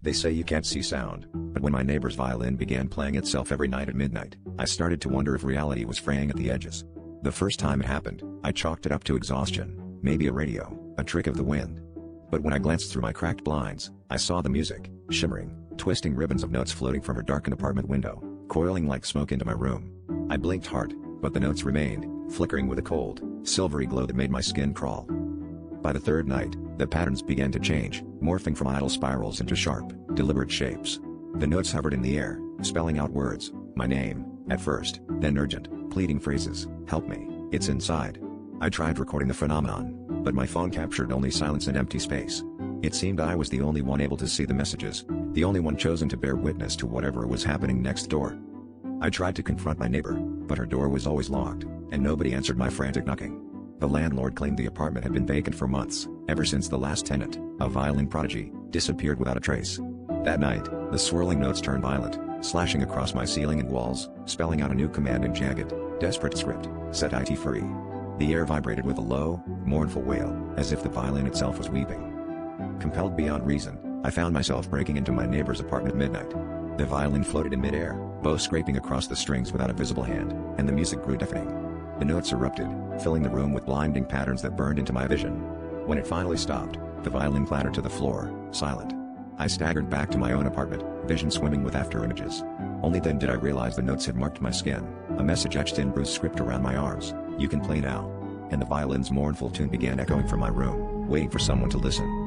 They say you can't see sound, but when my neighbor's violin began playing itself every night at midnight, I started to wonder if reality was fraying at the edges. The first time it happened, I chalked it up to exhaustion, maybe a radio, a trick of the wind. But when I glanced through my cracked blinds, I saw the music, shimmering, twisting ribbons of notes floating from her darkened apartment window, coiling like smoke into my room. I blinked hard, but the notes remained, flickering with a cold, silvery glow that made my skin crawl. By the third night, the patterns began to change, morphing from idle spirals into sharp, deliberate shapes. The notes hovered in the air, spelling out words, my name, at first, then urgent, pleading phrases, help me, it's inside. I tried recording the phenomenon, but my phone captured only silence and empty space. It seemed I was the only one able to see the messages, the only one chosen to bear witness to whatever was happening next door. I tried to confront my neighbor, but her door was always locked, and nobody answered my frantic knocking. The landlord claimed the apartment had been vacant for months, ever since the last tenant, a violin prodigy, disappeared without a trace. That night, the swirling notes turned violent, slashing across my ceiling and walls, spelling out a new command in jagged, desperate script, set it free. The air vibrated with a low, mournful wail, as if the violin itself was weeping. Compelled beyond reason, I found myself breaking into my neighbor's apartment at midnight. The violin floated in midair, bow scraping across the strings without a visible hand, and the music grew deafening. The notes erupted, filling the room with blinding patterns that burned into my vision. When it finally stopped, the violin clattered to the floor, silent. I staggered back to my own apartment, vision swimming with after-images. Only then did I realize the notes had marked my skin, a message etched in bruised script around my arms, you can play now. And the violin's mournful tune began echoing from my room, waiting for someone to listen.